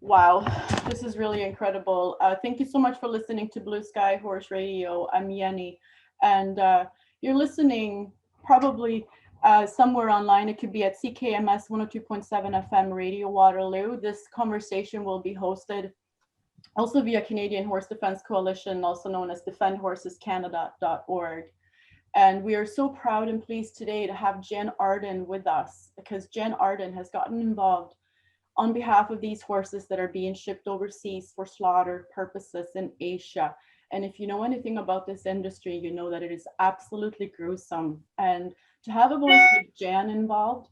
Wow, this is really incredible. Thank you so much for listening to Blue Sky Horse Radio. I'm Yenny, and you're listening probably somewhere online. It could be at CKMS 102.7 FM Radio Waterloo. This conversation will be hosted also via Canadian Horse Defense Coalition, also known as defendhorsescanada.org. And we are so proud and pleased today to have Jann Arden with us, because Jann Arden has gotten involved on behalf of these horses that are being shipped overseas for slaughter purposes in Asia. And if you know anything about this industry, you know that it is absolutely gruesome. And to have a voice like Jann involved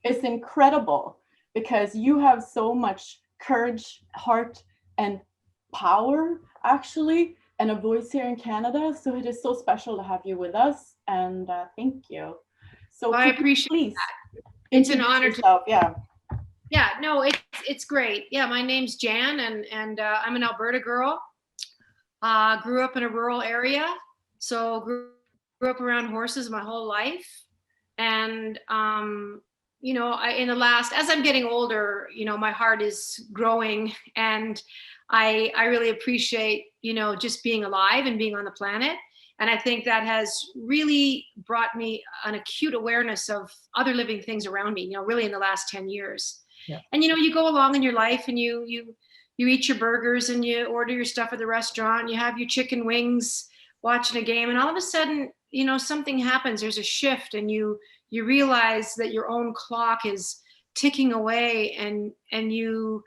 is incredible, because you have so much courage, heart, and power, actually, and a voice here in Canada. So it is so special to have you with us. And thank you. So I appreciate that. It's an honor to. Yeah, no, it's great. Yeah, my name's Jann, and I'm an Alberta girl. Grew up in a rural area, so grew up around horses my whole life. And you know, as I'm getting older, you know, my heart is growing, and I really appreciate, you know, just being alive and being on the planet. And I think that has really brought me an acute awareness of other living things around me, you know, really in the last 10 years. Yeah. And, you know, you go along in your life and you eat your burgers and you order your stuff at the restaurant, you have your chicken wings watching a game, and all of a sudden, you know, something happens, there's a shift, and you realize that your own clock is ticking away, and you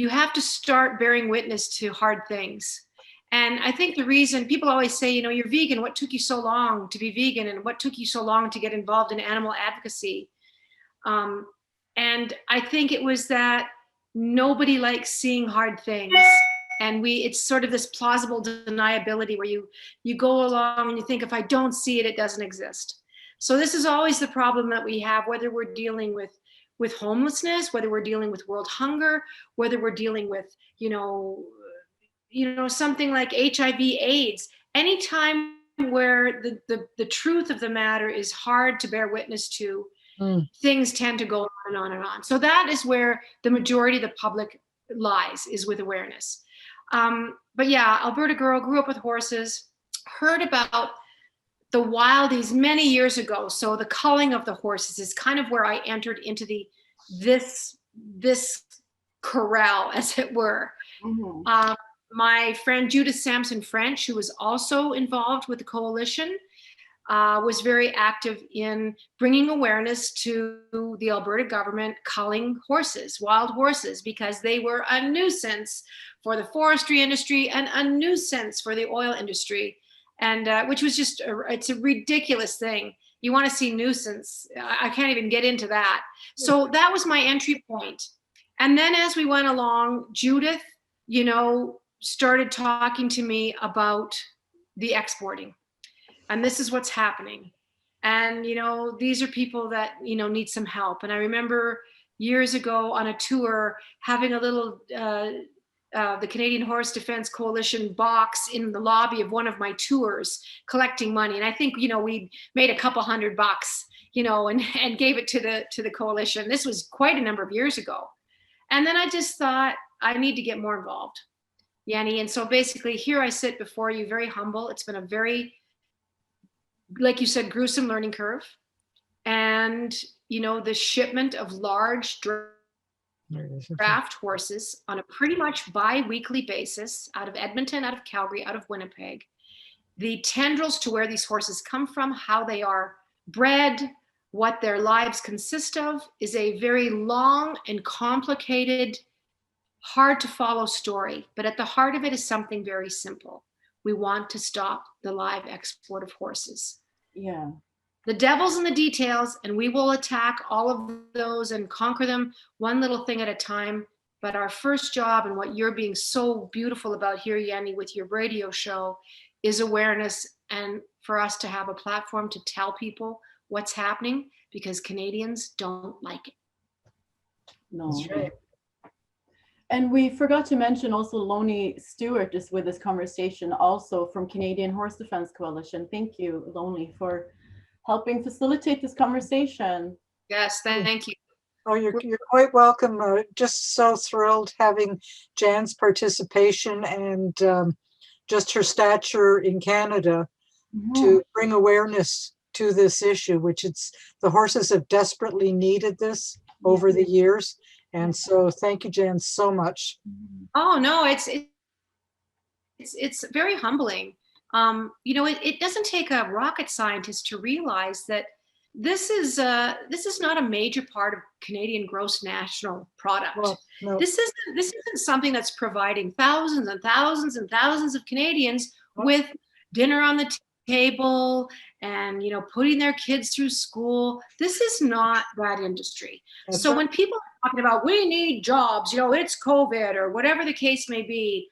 have to start bearing witness to hard things. And I think the reason people always say, you know, you're vegan, what took you so long to be vegan, and what took you so long to get involved in animal advocacy? And I think it was that nobody likes seeing hard things. And it's sort of this plausible deniability where you go along and you think, if I don't see it, it doesn't exist. So this is always the problem that we have, whether we're dealing with homelessness, whether we're dealing with world hunger, whether we're dealing with, you know, something like HIV, AIDS. Anytime where the truth of the matter is hard to bear witness to, things tend to go on and on and on. So that is where the majority of the public lies, is with awareness. But yeah, Alberta girl, grew up with horses, heard about the wildies many years ago. So the culling of the horses is kind of where I entered into this corral, as it were. Mm-hmm. My friend Judith Sampson French, who was also involved with the coalition, was very active in bringing awareness to the Alberta government culling horses, wild horses, because they were a nuisance for the forestry industry and a nuisance for the oil industry, and which was just it's a ridiculous thing. You want to see nuisance? I can't even get into that. So that was my entry point. And then as we went along, Judith, you know, started talking to me about the exporting. And this is what's happening. And, you know, these are people that, you know, need some help. And I remember years ago on a tour having a little, the Canadian Horse Defense Coalition box in the lobby of one of my tours, collecting money. And I think, you know, we made a couple $100, you know, and gave it to the coalition. This was quite a number of years ago. And then I just thought, I need to get more involved, Yenny. And so basically here I sit before you, very humble. It's been a very, like you said, gruesome learning curve. And, you know, the shipment of large draft horses on a pretty much bi-weekly basis out of Edmonton, out of Calgary, out of Winnipeg. The tendrils to where these horses come from, how they are bred, what their lives consist of, is a very long and complicated, hard to follow story. But at the heart of it is something very simple. We want to stop the live export of horses. Yeah. The devil's in the details, and we will attack all of those and conquer them one little thing at a time. But our first job, and what you're being so beautiful about here, Yenny, with your radio show, is awareness, and for us to have a platform to tell people what's happening, because Canadians don't like it. No. That's right. And we forgot to mention also Loni Stewart is with this conversation, also from Canadian Horse Defense Coalition. Thank you, Loni, for helping facilitate this conversation. Yes, thank you. Oh, you're quite welcome. Just so thrilled having Jann's participation and just her stature in Canada to bring awareness to this issue, which the horses have desperately needed this over the years. And so thank you, Jann, so much. Oh, no, it's very humbling. You know, it doesn't take a rocket scientist to realize that this is not a major part of Canadian gross national product. Well, no. This isn't something that's providing thousands and thousands and thousands of Canadians with dinner on the table and, you know, putting their kids through school. This is not that industry. That's So right. when people are talking about we need jobs, you know, it's COVID or whatever the case may be,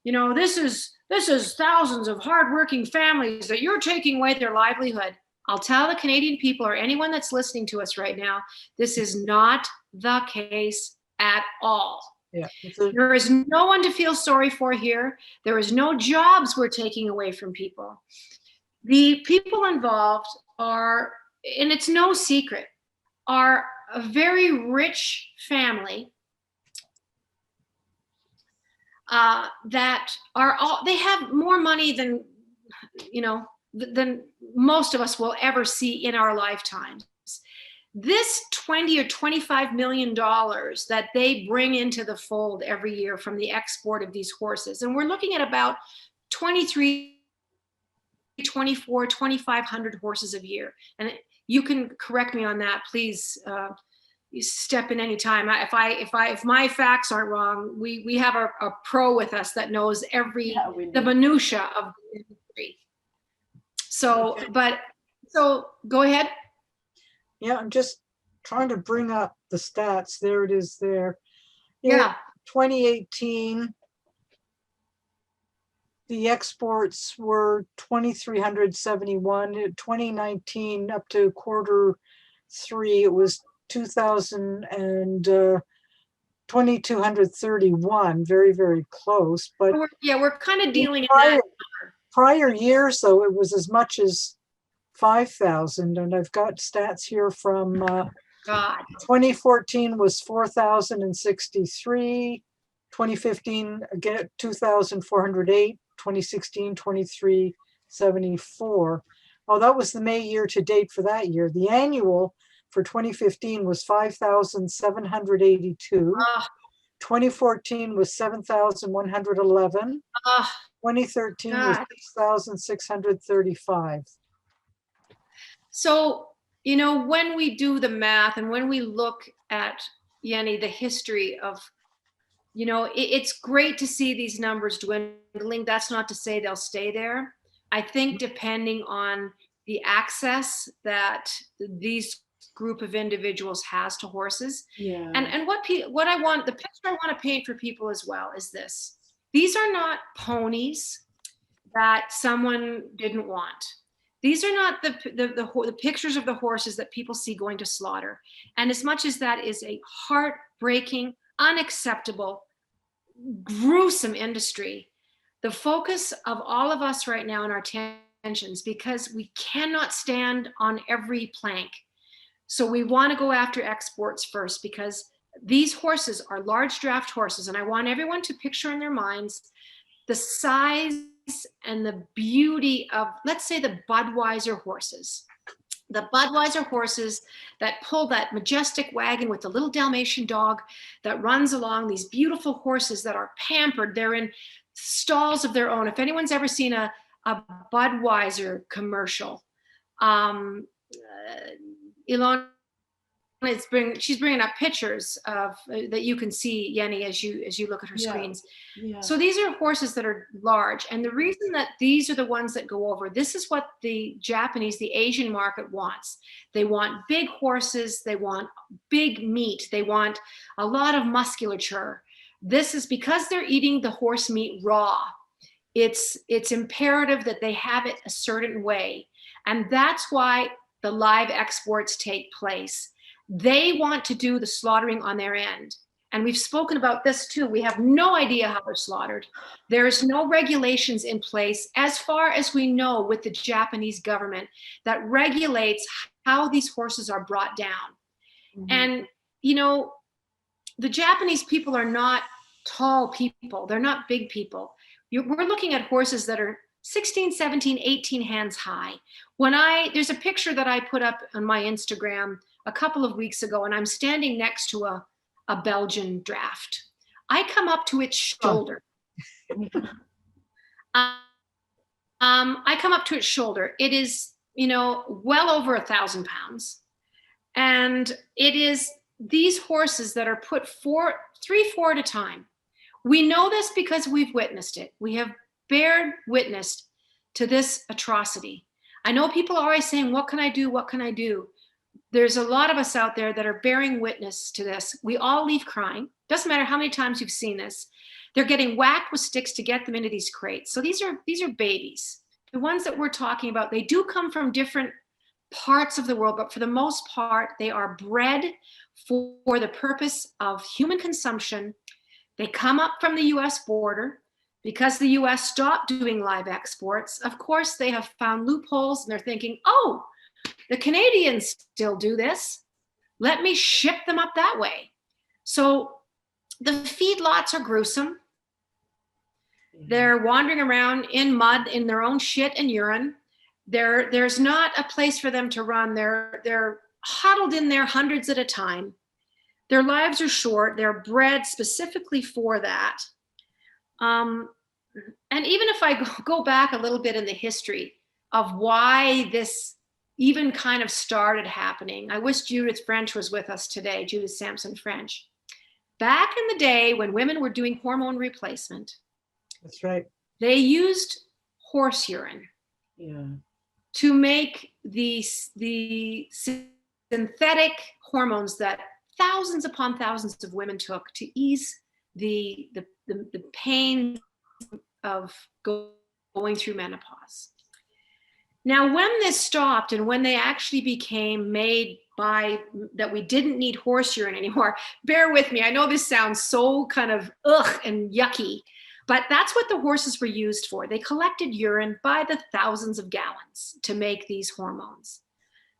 you know, this is thousands of hardworking families that you're taking away their livelihood. I'll tell the Canadian people or anyone that's listening to us right now, this is not the case at all. Yeah, there is no one to feel sorry for here. There is no jobs we're taking away from people. The people involved are, and it's no secret, are a very rich family that are all, they have more money than, you know, than most of us will ever see in our lifetimes. This $20 or $25 million that they bring into the fold every year from the export of these horses, and we're looking at about 23, 24, 2,500 horses a year. And you can correct me on that, please. You step in any time. If my facts aren't wrong, we have a pro with us that knows the minutia of the industry. So, okay. So go ahead. Yeah, I'm just trying to bring up the stats. There it is there. Yeah. 2018, the exports were 2,371. 2019, up to Q3, it was 2,231. Very, very close. But we're kind of dealing in prior years, though, it was as much as 5,000, and I've got stats here from 2014 was 4,063, 2015 again 2,408, 2016 2,374. Oh, that was the May year to date for that year. The annual for 2015 was 5,782. 2014 was 7,111. 2013 was 6,635. So, you know, when we do the math and when we look at, Jenny, the history of, you know, it's great to see these numbers dwindling. That's not to say they'll stay there. I think depending on the access that these group of individuals has to horses. Yeah. And what I want, the picture I want to paint for people as well is this. These are not ponies that someone didn't want. These are not the pictures of the horses that people see going to slaughter. And as much as that is a heartbreaking, unacceptable, gruesome industry, the focus of all of us right now in our tensions, because we cannot stand on every plank. So we want to go after exports first, because these horses are large draft horses. And I want everyone to picture in their minds the size and the beauty of, let's say, the Budweiser horses. The Budweiser horses that pull that majestic wagon with the little Dalmatian dog that runs along, these beautiful horses that are pampered. They're in stalls of their own. If anyone's ever seen a Budweiser commercial, Ilona she's bringing up pictures of that you can see, Jenny, as you look at her screens. Yeah. So these are horses that are large, and the reason that these are the ones that go over, this is what the Japanese, the Asian market wants. They want big horses, they want big meat, they want a lot of musculature. This is because they're eating the horse meat raw. It's imperative that they have it a certain way, and that's why the live exports take place. They want to do the slaughtering on their end. And we've spoken about this too. We have no idea how they're slaughtered. There's no regulations in place, as far as we know, with the Japanese government that regulates how these horses are brought down. Mm-hmm. And you know, the Japanese people are not tall people. They're not big people. We're looking at horses that are 16, 17, 18 hands high. There's a picture that I put up on my Instagram a couple of weeks ago, and I'm standing next to a Belgian draft. I come up to its shoulder. I come up to its shoulder. It is, well over 1,000 pounds. And it is these horses that are put 3, 4 at a time. We know this because we've witnessed it. We have bared witness to this atrocity. I know people are always saying, what can I do? What can I do? There's a lot of us out there that are bearing witness to this. We all leave crying. Doesn't matter how many times you've seen this. They're getting whacked with sticks to get them into these crates. So these are babies. The ones that we're talking about, they do come from different parts of the world, but for the most part, they are bred for the purpose of human consumption. They come up from the US border. Because the US stopped doing live exports, of course, they have found loopholes and they're thinking, oh, the Canadians still do this. Let me ship them up that way. So the feedlots are gruesome. They're wandering around in mud, in their own shit and urine. There's not a place for them to run. They're huddled in there hundreds at a time. Their lives are short. They're bred specifically for that. And even if I go back a little bit in the history of why this even kind of started happening, I wish Judith French was with us today, Judith Sampson French. Back in the day when women were doing hormone replacement, that's right, they used horse urine to make the synthetic hormones that thousands upon thousands of women took to ease the pain of going through menopause. Now, when this stopped and when they actually became made that we didn't need horse urine anymore, bear with me, I know this sounds so kind of ugh and yucky, but that's what the horses were used for. They collected urine by the thousands of gallons to make these hormones.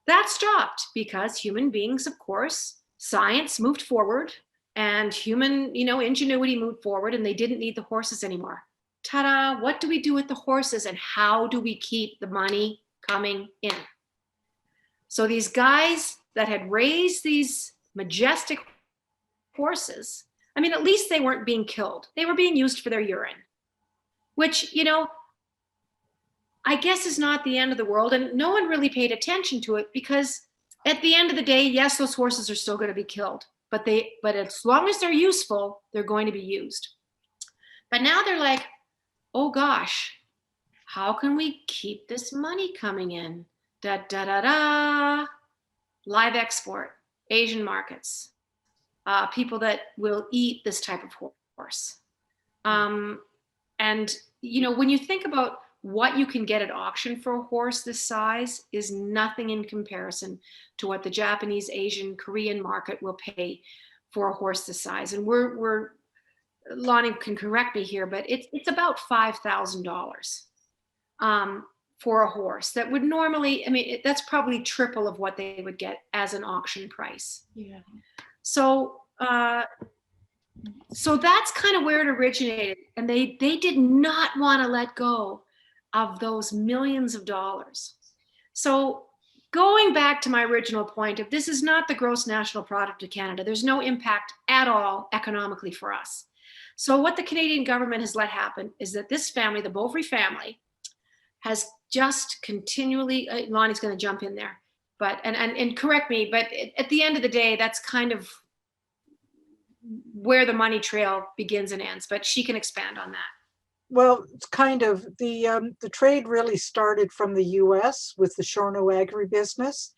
That stopped because human beings, of course, science moved forward and human, ingenuity moved forward, and they didn't need the horses anymore. Ta-da, what do we do with the horses and how do we keep the money coming in? So these guys that had raised these majestic horses, at least they weren't being killed. They were being used for their urine, which, I guess is not the end of the world. And no one really paid attention to it because at the end of the day, yes, those horses are still going to be killed, but as long as they're useful, they're going to be used. But now they're like, oh gosh, how can we keep this money coming in? Da, da, da, da. Live export, Asian markets, people that will eat this type of horse. And, when you think about what you can get at auction for a horse this size is nothing in comparison to what the Japanese, Asian, Korean market will pay for a horse this size. And we're Lonnie can correct me here, but it's about $5,000 for a horse that would normally, that's probably triple of what they would get as an auction price. Yeah. So that's kind of where it originated. And they did not want to let go of those millions of dollars. So going back to my original point, if this is not the gross national product of Canada, there's no impact at all economically for us. So what the Canadian government has let happen is that this family, the Boovery family, has just continually, Lonnie's going to jump in there, but and correct me, but at the end of the day, that's kind of where the money trail begins and ends, but she can expand on that. Well, it's kind of the trade really started from the US with the Shorno agribusiness,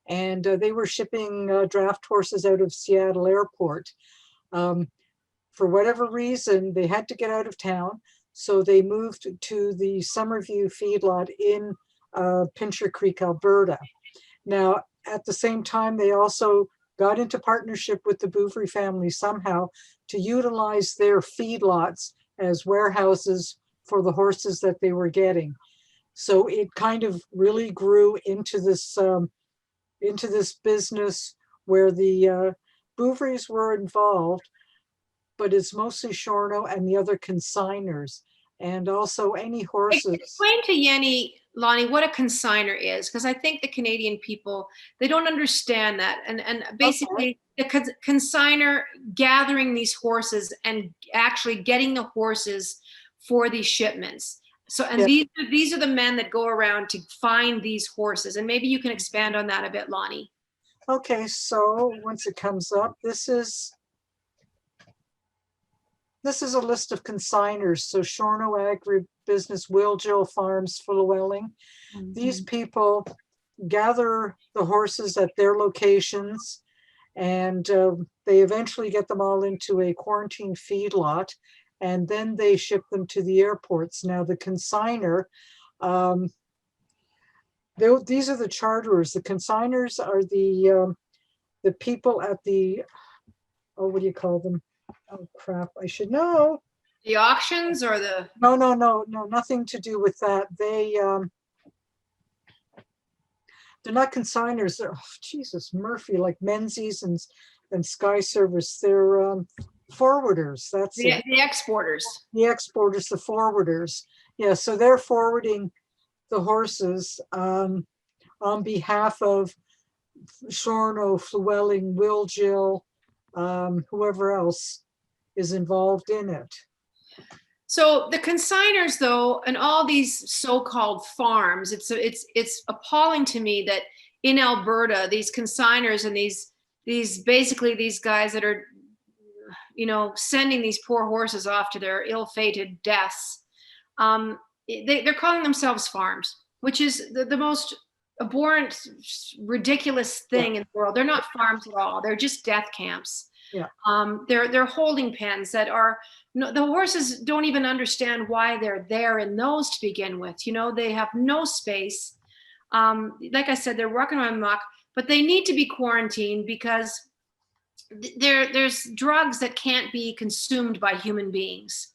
and they were shipping draft horses out of Seattle Airport. For whatever reason, they had to get out of town, so they moved to the Summerview feedlot in Pincher Creek, Alberta. Now, at the same time, they also got into partnership with the Boovery family somehow to utilize their feedlots as warehouses for the horses that they were getting. So it kind of really grew into this business where the Booveries were involved, but it's mostly Shorno and the other consignors, and also any horses. Explain to Yenny, Lonnie, what a consignor is, because I think the Canadian people, they don't understand that. And basically, the consignor gathering these horses and actually getting the horses for these shipments. So, and these are the men that go around to find these horses. And maybe you can expand on that a bit, Lonnie. Okay, so once it comes up, this is a list of consignors. So Shorno Agribusiness, Wilgill Farms, Fulwelling. These people gather the horses at their locations, and they eventually get them all into a quarantine feedlot, and then they ship them to the airports. Now the consignor, these are the charterers. The consignors are the people at the, oh, what do you call them? Oh crap, I should know. The auctions or the? No, nothing to do with that. They're not consignors. They're, oh, Jesus, Murphy, like Menzies and Sky Service. They're forwarders. That's the, it. The exporters. The exporters, the forwarders. Yeah, so they're forwarding the horses on behalf of Shorno, Llewellyn, Wilgill, whoever else is involved in it. So the consignors, though, and all these so-called farms, it's appalling to me that in Alberta, these consignors and these basically these guys that are, you know, sending these poor horses off to their ill-fated deaths, they're calling themselves farms, which is the most abhorrent, ridiculous thing in the world. They're not farms at all. They're just death camps. Yeah. They're holding pens that are, the horses don't even understand why they're there in those to begin with. You know, they have no space. Like I said, they're walking around muck, but they need to be quarantined because there's drugs that can't be consumed by human beings.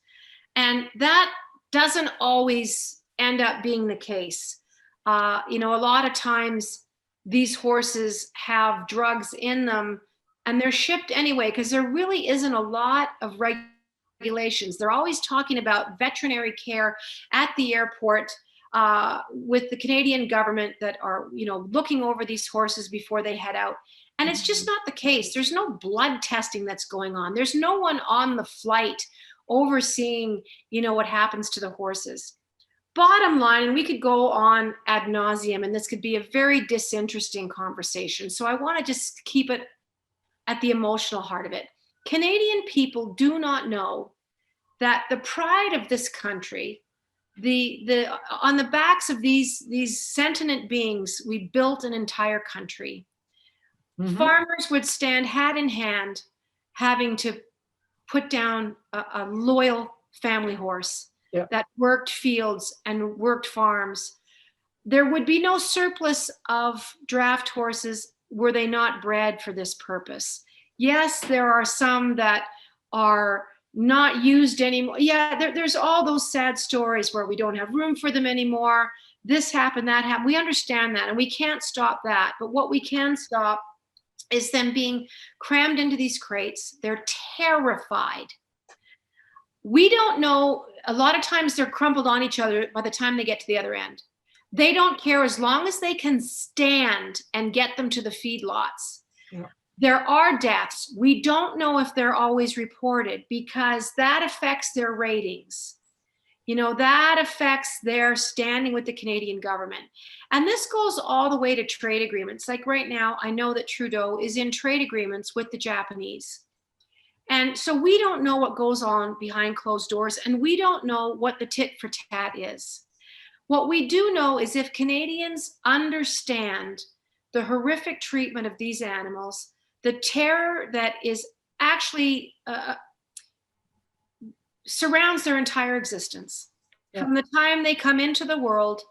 And that doesn't always end up being the case. You know, a lot of times these horses have drugs in them and they're shipped anyway because there really isn't a lot of regulations. They're always talking about veterinary care at the airport with the Canadian government that are, you know, looking over these horses before they head out. And it's just not the case. There's no blood testing that's going on. There's no one on the flight overseeing, you know, what happens to the horses. Bottom line, and we could go on ad nauseum, and this could be a very disinteresting conversation. So I want to just keep it at the emotional heart of it. Canadian people do not know that the pride of this country, on the backs of these sentient beings, we built an entire country. Mm-hmm. Farmers would stand hat in hand, having to put down a loyal family horse that worked fields and worked farms. There would be no surplus of draft horses were they not bred for this purpose. Yes, there are some that are not used anymore. Yeah, there's all those sad stories where we don't have room for them anymore. This happened, that happened. We understand that, and we can't stop that. But what we can stop is them being crammed into these crates. They're terrified. We don't know, a lot of times they're crumpled on each other by the time they get to the other end. They don't care as long as they can stand and get them to the feedlots. Yeah. There are deaths. We don't know if they're always reported because that affects their ratings. You know, that affects their standing with the Canadian government. And this goes all the way to trade agreements. Like right now, I know that Trudeau is in trade agreements with the Japanese. And so we don't know what goes on behind closed doors, and we don't know what the tit for tat is. What we do know is if Canadians understand the horrific treatment of these animals, the terror that is actually surrounds their entire existence. Yeah. From the time they come into the world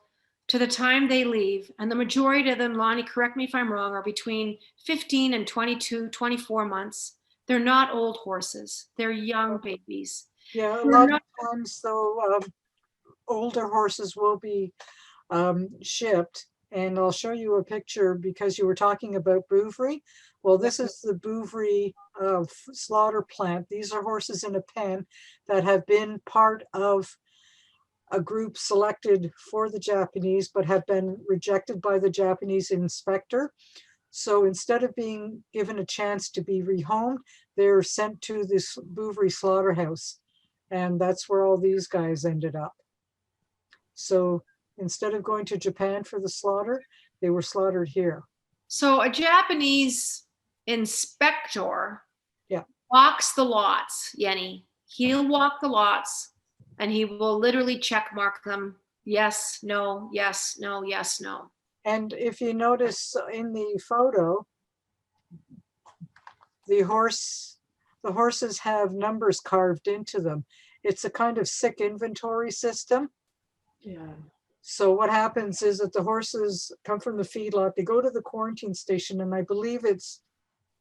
to the time they leave, and the majority of them, Lonnie, correct me if I'm wrong, are between 15 and 22, 24 months. They're not old horses. They're young babies. Yeah, a lot of times, though, older horses will be shipped, And I'll show you a picture because you were talking about Boovery. Well, this is the Boovery slaughter plant. These are horses in a pen that have been part of a group selected for the Japanese, but have been rejected by the Japanese inspector. So instead of being given a chance to be rehomed, they're sent to this Boovery slaughterhouse. And that's where all these guys ended up. So instead of going to Japan for the slaughter, they were slaughtered here. So a Japanese inspector Yeah. walks the lots, Yenny. He'll walk the lots and he will literally check mark them. Yes, no, yes, no, yes, no. And if you notice in the photo, the horses have numbers carved into them. It's a kind of sick inventory system. Yeah. So what happens is that the horses come from the feedlot, they go to the quarantine station, and I believe it's,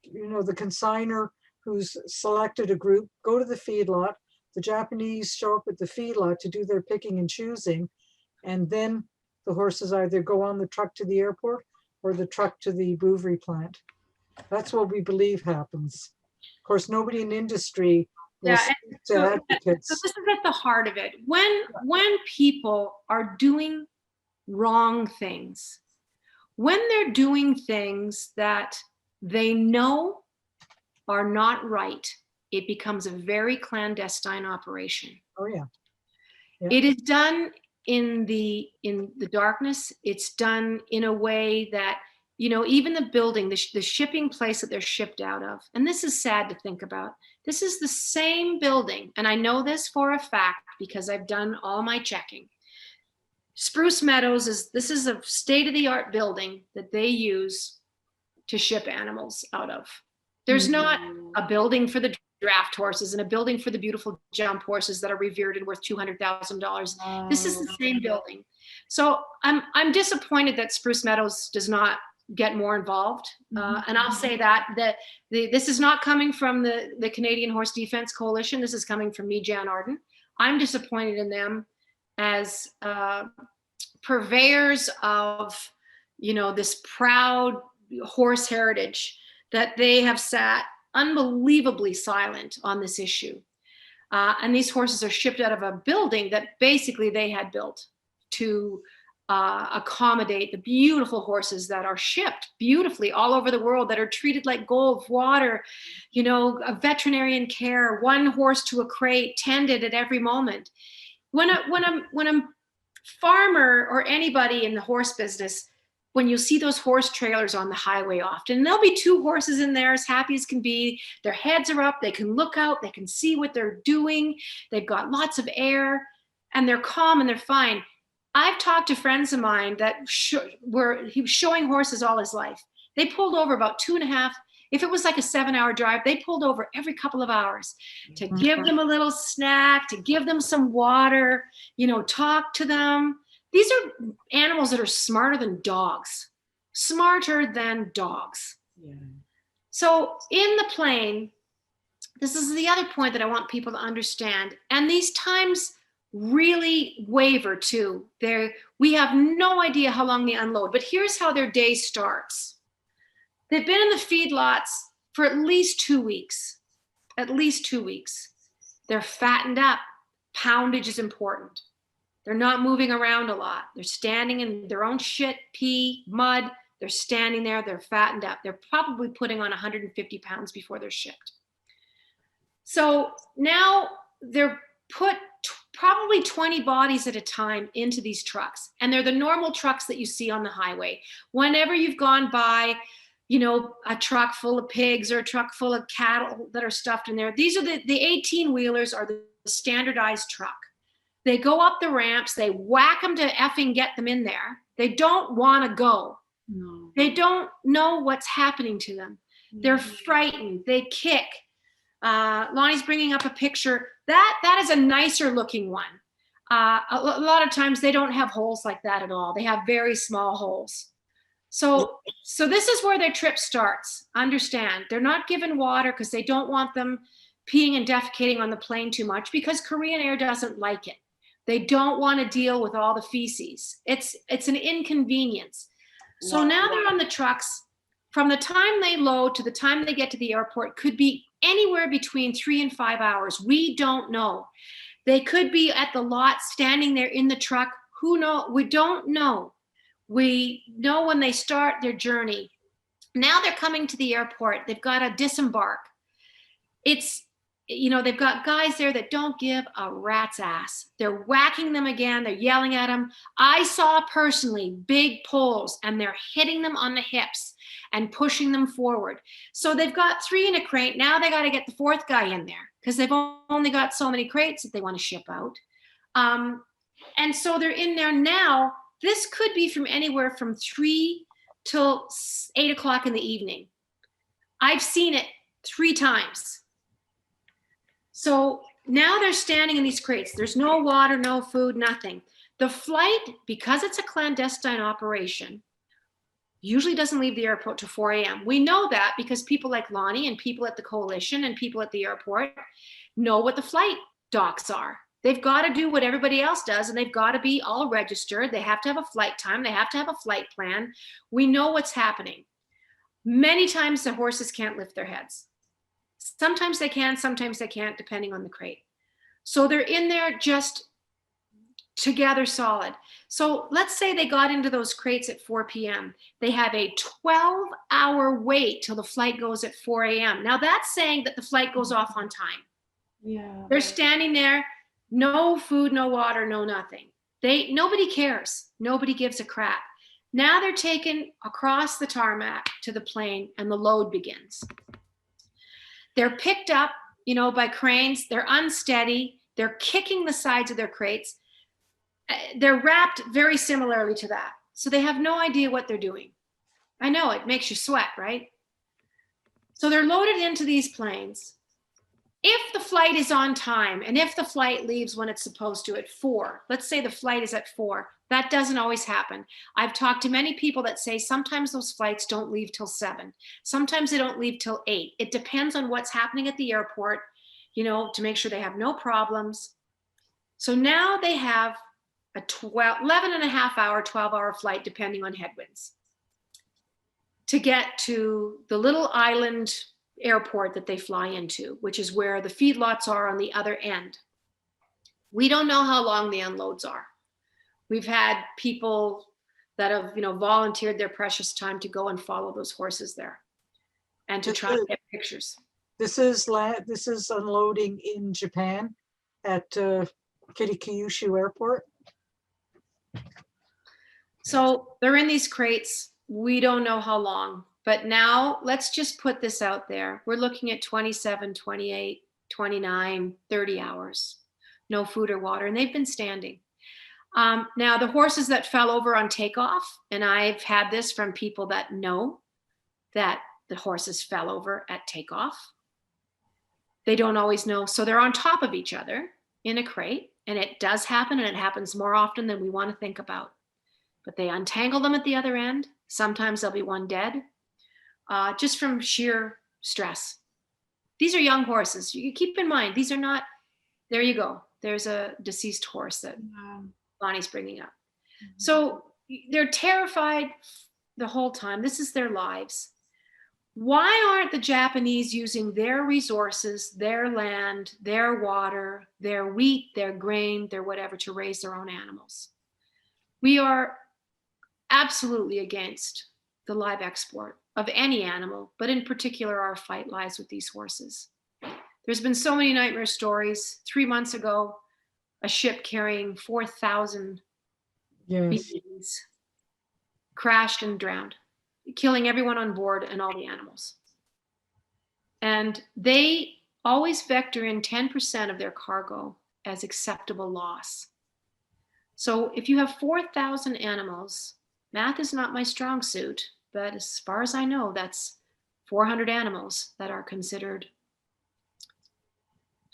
the consignor who's selected a group, go to the feedlot. The Japanese show up at the feedlot to do their picking and choosing, and then the horses either go on the truck to the airport or the truck to the Boovery plant. That's what we believe happens. Of course, nobody in industry will speak to advocates. So this is at the heart of it. When people are doing wrong things, when they're doing things that they know are not right, it becomes a very clandestine operation. Oh yeah. It is done in the darkness. It's done in a way that, even the building, the shipping place that they're shipped out of, and this is sad to think about, this is the same building, and I know this for a fact because I've done all my checking. Spruce Meadows is a state-of-the-art building that they use to ship animals out of. There's not a building for the draft horses and a building for the beautiful jump horses that are revered and worth $200,000. This is the same building. So I'm disappointed that Spruce Meadows does not get more involved. And I'll say that this is not coming from the Canadian Horse Defense Coalition. This is coming from me, Jann Arden. I'm disappointed in them as purveyors of, this proud horse heritage, that they have sat unbelievably silent on this issue. And these horses are shipped out of a building that basically they had built to accommodate the beautiful horses that are shipped beautifully all over the world, that are treated like gold, water, a veterinarian care, one horse to a crate, tended at every moment. When a farmer or anybody in the horse business, when you see those horse trailers on the highway often, there'll be two horses in there as happy as can be. Their heads are up, they can look out, they can see what they're doing. They've got lots of air and they're calm and they're fine. I've talked to friends of mine that he was showing horses all his life. They pulled over about 2.5, if it was like a 7-hour drive, they pulled over every couple of hours to give them a little snack, to give them some water, talk to them. These are animals that are smarter than dogs. Yeah. So in the plain, this is the other point that I want people to understand. And these times really waver too. We have no idea how long they unload, but here's how their day starts. They've been in the feedlots for at least 2 weeks. They're fattened up. Poundage is important. They're not moving around a lot. They're standing in their own shit, pee, mud. They're standing there. They're fattened up. They're probably putting on 150 pounds before they're shipped. So now they're put probably 20 bodies at a time into these trucks. And they're the normal trucks that you see on the highway. Whenever you've gone by, a truck full of pigs or a truck full of cattle that are stuffed in there, these are the 18-wheelers are the standardized truck. They go up the ramps, they whack them to effing get them in there. They don't want to go. No. They don't know what's happening to them. They're frightened. They kick. Lonnie's bringing up a picture. That is a nicer looking one. A lot of times they don't have holes like that at all. They have very small holes. So this is where their trip starts. Understand, they're not given water because they don't want them peeing and defecating on the plane too much, because Korean Air doesn't like it. They don't want to deal with all the feces. It's an inconvenience. So now they're on the trucks. From the time they load to the time they get to the airport could be anywhere between 3 and 5 hours. We don't know. They could be at the lot standing there in the truck. Who knows? We don't know. We know when they start their journey. Now they're coming to the airport. They've got to disembark. It's, they've got guys there that don't give a rat's ass. They're whacking them again. They're yelling at them. I saw personally big poles, and they're hitting them on the hips and pushing them forward. So they've got 3 in a crate. Now they got to get the 4th guy in there because they've only got so many crates that they want to ship out. And so they're in there now. This could be from anywhere from 3 till 8 o'clock in the evening. I've seen it 3 times. So now they're standing in these crates. There's no water, no food, nothing. The flight, because it's a clandestine operation, usually doesn't leave the airport till 4 a.m. We know that because people like Lonnie and people at the coalition and people at the airport know what the flight docks are. They've got to do what everybody else does, and they've got to be all registered. They have to have a flight time. They have to have a flight plan. We know what's happening. Many times the horses can't lift their heads. Sometimes they can, sometimes they can't, depending on the crate. So they're in there just together solid. So let's say they got into those crates at 4 p.m. They have a 12-hour wait till the flight goes at 4 a.m. Now that's saying that the flight goes off on time. Yeah. They're standing there, no food, no water, no nothing. Nobody cares. Nobody gives a crap. Now they're taken across the tarmac to the plane, and the load begins. They're picked up, by cranes. They're unsteady. They're kicking the sides of their crates. They're wrapped very similarly to that. So they have no idea what they're doing. I know, it makes you sweat, right? So they're loaded into these planes. If the flight is on time, and if the flight leaves when it's supposed to at 4, let's say the flight is at 4, that doesn't always happen. I've talked to many people that say sometimes those flights don't leave till 7. Sometimes they don't leave till 8. It depends on what's happening at the airport, to make sure they have no problems. So now they have a 11 and a half hour, 12-hour flight, depending on headwinds, to get to the little island airport that they fly into, which is where the feedlots are on the other end. We don't know how long the unloads are. We've had people that have, volunteered their precious time to go and follow those horses there and to try to get pictures. This is unloading in Japan at Kitakyushu Airport. So they're in these crates. We don't know how long, but now let's just put this out there. We're looking at 27, 28, 29, 30 hours, no food or water, and they've been standing. Now the horses that fell over on takeoff, and I've had this from people that know that the horses fell over at takeoff. They don't always know. So they're on top of each other in a crate, and it does happen, and it happens more often than we want to think about. But they untangle them at the other end. Sometimes there'll be one dead, just from sheer stress. These are young horses. You keep in mind, these are not, there you go. There's a deceased horse that Lonnie's bringing up. Mm-hmm. So they're terrified the whole time. This is their lives. Why aren't the Japanese using their resources, their land, their water, their wheat, their grain, their whatever to raise their own animals? We are absolutely against the live export of any animal, but in particular, our fight lies with these horses. There's been so many nightmare stories. 3 months ago, a ship carrying 4,000 beings crashed and drowned, killing everyone on board and all the animals. And they always vector in 10% of their cargo as acceptable loss. So if you have 4,000 animals, math is not my strong suit, but as far as I know, that's 400 animals that are considered,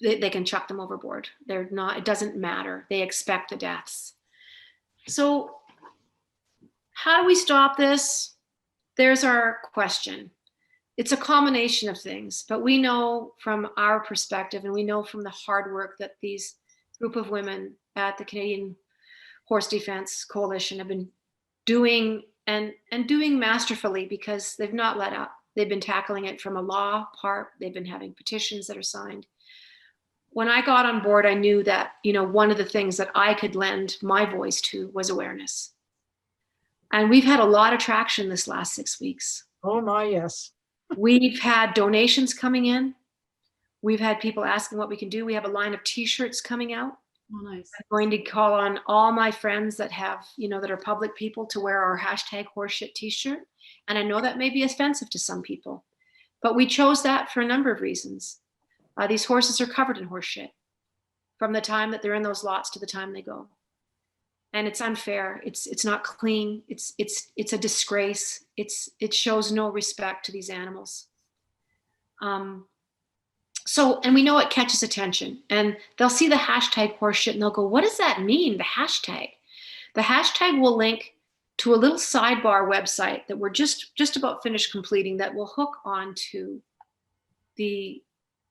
they can chuck them overboard. They're not, it doesn't matter. They expect the deaths. So how do we stop this? There's our question. It's a combination of things, but we know from our perspective, and we know from the hard work that these group of women at the Canadian Horse Defense Coalition have been doing and doing masterfully, because they've not let up. They've been tackling it from a law part. They've been having petitions that are signed. When I got on board, I knew that, one of the things that I could lend my voice to was awareness. And we've had a lot of traction this last 6 weeks. Oh my, yes. We've had donations coming in. We've had people asking what we can do. We have a line of T-shirts coming out. Oh, nice. I'm going to call on all my friends that have, that are public people to wear our hashtag horseshit T-shirt. And I know that may be offensive to some people, but we chose that for a number of reasons. These horses are covered in horseshit from the time that they're in those lots to the time they go. And it's unfair. It's not clean. It's a disgrace. It shows no respect to these animals. And we know it catches attention, and they'll see the hashtag horseshit and they'll go, what does that mean, the hashtag? The hashtag will link to a little sidebar website that we're just about finished completing that will hook onto the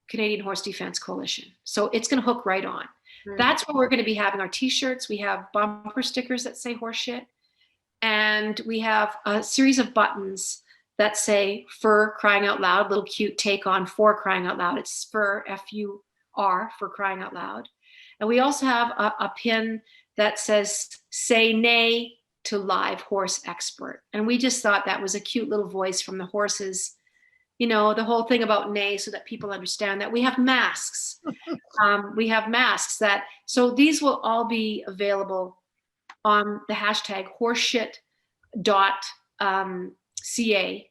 Canadian Horse Defense Coalition. So it's going to hook right on. That's where we're going to be having our T-shirts. We have bumper stickers that say horseshit, and we have a series of buttons that say "for crying out loud," little cute take on "for crying out loud." It's for F-U-R, for crying out loud. And we also have a pin that says "say nay to live horse expert." And we just thought that was a cute little voice from the horses. The whole thing about nay, so that people understand that. We have masks. So these will all be available on the hashtag horseshit.ca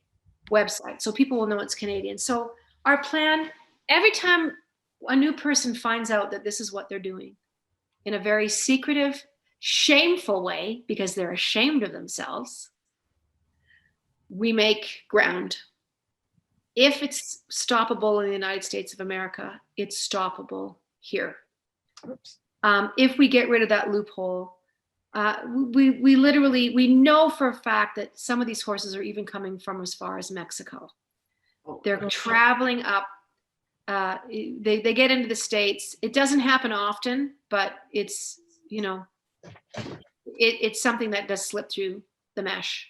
website, so people will know it's Canadian. So our plan, every time a new person finds out that this is what they're doing, in a very secretive, shameful way, because they're ashamed of themselves, we make ground. If it's stoppable in the United States of America, it's stoppable here. If we get rid of that loophole, we know for a fact that some of these horses are even coming from as far as Mexico. They're traveling up. They get into the States. It doesn't happen often, but it's something that does slip through the mesh.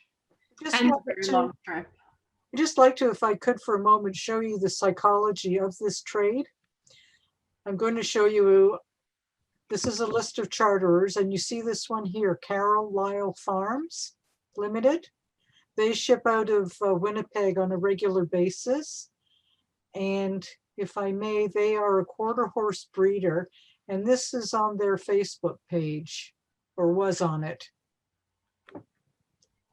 I'd just like to, if I could for a moment, show you the psychology of this trade. I'm going to show you, this is a list of charterers, and you see this one here, Carol Lyle Farms Limited. They ship out of Winnipeg on a regular basis. And if I may, they are a quarter horse breeder, and this is on their Facebook page, or was on it.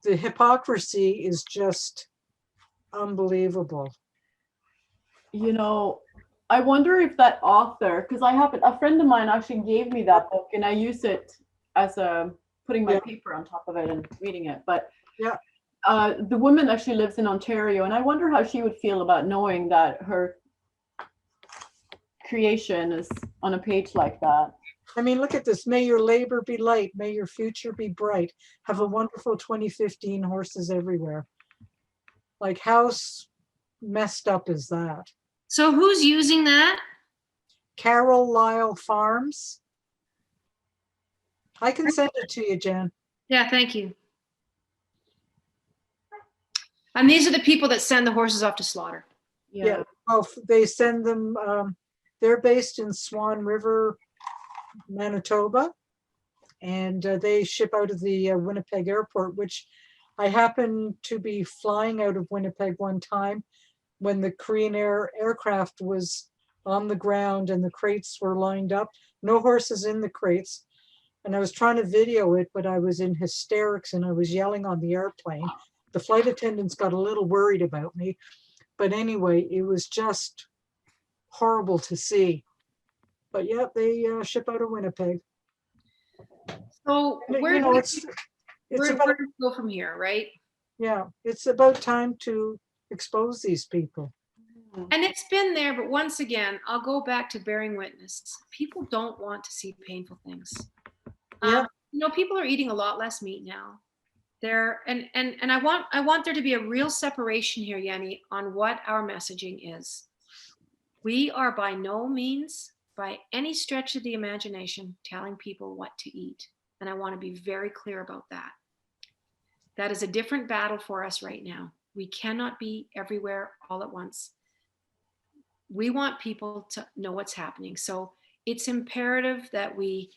The hypocrisy is just unbelievable. I wonder if that author, because a friend of mine actually gave me that book, and I use it as putting my paper on top of it and reading it. But the woman actually lives in Ontario, and I wonder how she would feel about knowing that her creation is on a page like that. I mean, look at this. May your labor be light. May your future be bright. Have a wonderful 2015, horses everywhere. Like, how messed up is that? So who's using that? Carol Lyle Farms. I can send it to you, Jan. Yeah, thank you. And these are the people that send the horses off to slaughter. Yeah. Well, they send them, they're based in Swan River, Manitoba, and they ship out of the Winnipeg airport, which I happened to be flying out of Winnipeg one time when the Korean aircraft was on the ground and the crates were lined up, no horses in the crates. And I was trying to video it, but I was in hysterics and I was yelling on the airplane. The flight attendants got a little worried about me. But anyway, it was just horrible to see. But yeah, they ship out of Winnipeg. So where do we go from here, right? Yeah, it's about time to expose these people. And it's been there, but once again, I'll go back to bearing witness. People don't want to see painful things. Yeah. People are eating a lot less meat now. And I want there to be a real separation here, Yanni, on what our messaging is. We are by no means, by any stretch of the imagination, telling people what to eat. And I want to be very clear about that. That is a different battle for us right now. We cannot be everywhere all at once. We want people to know what's happening. So it's imperative that we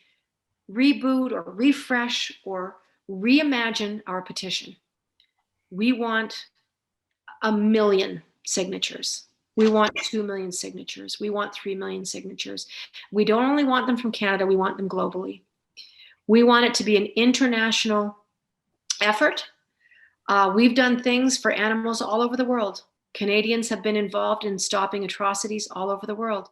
reboot or refresh or reimagine our petition. We want 1 million signatures. We want 2 million signatures. We want 3 million signatures. We don't only want them from Canada, we want them globally. We want it to be an international effort. We've done things for animals all over the world. Canadians have been involved in stopping atrocities all over the world.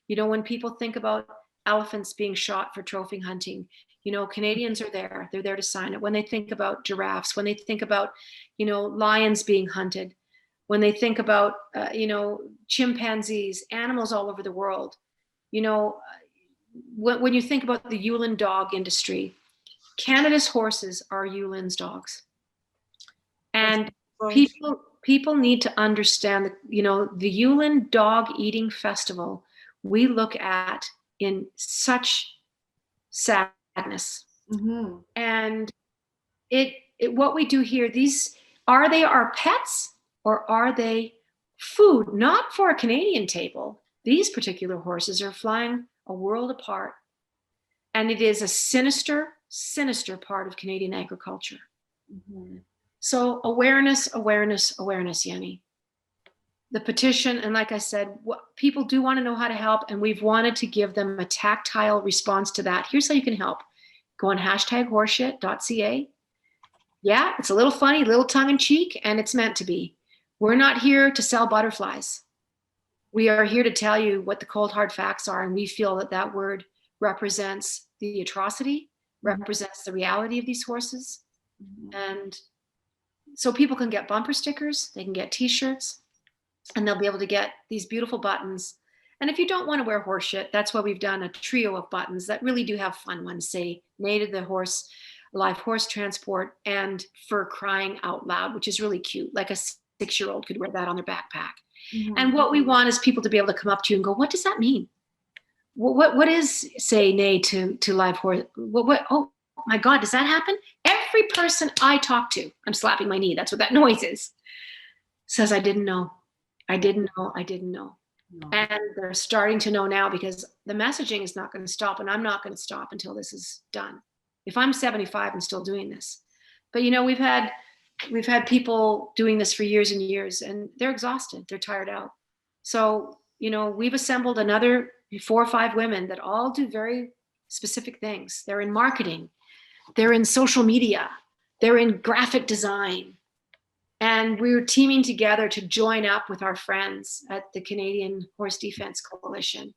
You know, when people think about elephants being shot for trophy hunting, you know, Canadians are there. They're there to sign it. When they think about giraffes, when they think about, you know, lions being hunted, when they think about, you know, chimpanzees, animals all over the world, you know, when you think about the Yulin dog industry, Canada's horses are Yulin's dogs. And people need to understand that, you know, the Yulin Dog Eating Festival, we look at in such sadness. Mm-hmm. And what we do here, are they our pets or are they food? Not for a Canadian table. These particular horses are flying a world apart. And it is a sinister, sinister part of Canadian agriculture. Mm-hmm. So awareness, awareness, awareness, Yenny. The petition, and like I said, people do want to know how to help, and we've wanted to give them a tactile response to that. Here's how you can help. Go on #horseshit.ca. Yeah, it's a little funny, a little tongue-in-cheek, and it's meant to be. We're not here to sell butterflies. We are here to tell you what the cold, hard facts are, and we feel that that word represents the atrocity, represents the reality of these horses, and so people can get bumper stickers, they can get T-shirts, and they'll be able to get these beautiful buttons. And if you don't want to wear horse shit, that's why we've done a trio of buttons that really do have fun ones. Say, nay to the horse, live horse transport, and for crying out loud, which is really cute. Like a 6-year-old could wear that on their backpack. Mm-hmm. And what we want is people to be able to come up to you and go, what does that mean? What is say nay to live horse? Oh my God, does that happen? Every person I talk to, I'm slapping my knee, that's what that noise is, says, I didn't know. I didn't know. I didn't know. No. And they're starting to know now because the messaging is not going to stop, and I'm not going to stop until this is done. If I'm 75 and still doing this, but you know, we've had people doing this for years and years, and they're exhausted. They're tired out. So, you know, we've assembled another 4 or 5 women that all do very specific things. They're in marketing. They're in social media. They're in graphic design. And we were teaming together to join up with our friends at the Canadian Horse Defense Coalition.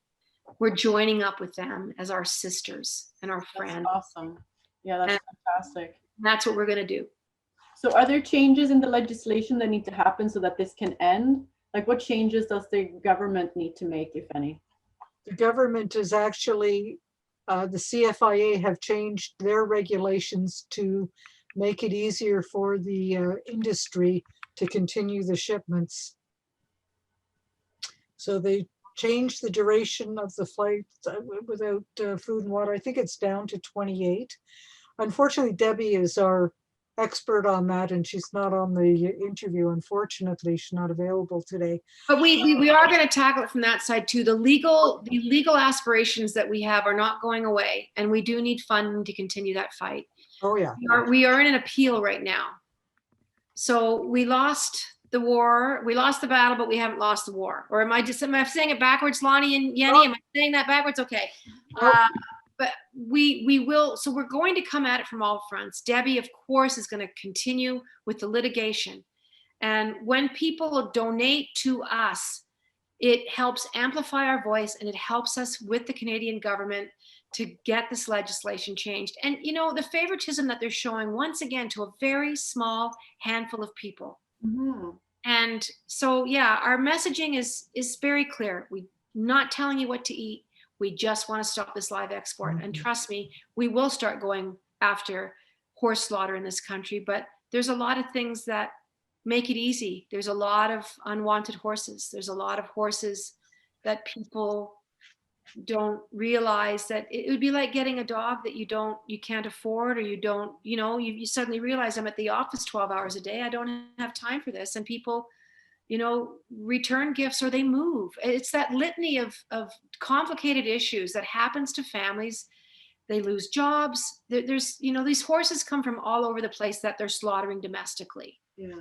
We're joining up with them as our sisters and our friends. That's awesome. Yeah, that's fantastic. That's what we're going to do. So are there changes in the legislation that need to happen so that this can end? Like, what changes does the government need to make, if any? The government is actually, the CFIA have changed their regulations to make it easier for the industry to continue the shipments. So they changed the duration of the flight without food and water. I think it's down to 28. Unfortunately, Debbie is our expert on that, and she's not on the interview. Unfortunately, she's not available today. But we are going to tackle it from that side too. The legal aspirations that we have are not going away, and we do need funding to continue that fight. Oh yeah. We are in an appeal right now. So we lost the war, we lost the battle, but we haven't lost the war. Or am I saying it backwards, Lonnie and Yenny? Oh. Am I saying that backwards? Okay. Oh. But we will, so we're going to come at it from all fronts. Debbie, of course, is going to continue with the litigation. And when people donate to us, it helps amplify our voice, and it helps us with the Canadian government to get this legislation changed. And you know, the favoritism that they're showing once again to a very small handful of people. Mm-hmm. And so, yeah, our messaging is very clear. We're not telling you what to eat. We just want to stop this live export. Mm-hmm. And trust me, we will start going after horse slaughter in this country, but there's a lot of things that make it easy. There's a lot of unwanted horses. There's a lot of horses that people don't realize that it would be like getting a dog that you can't afford, or you suddenly realize, I'm at the office 12 hours a day. I don't have time for this. And people, return gifts or they move. It's that litany of complicated issues that happens to families. They lose jobs. There's, these horses come from all over the place that they're slaughtering domestically. Yeah.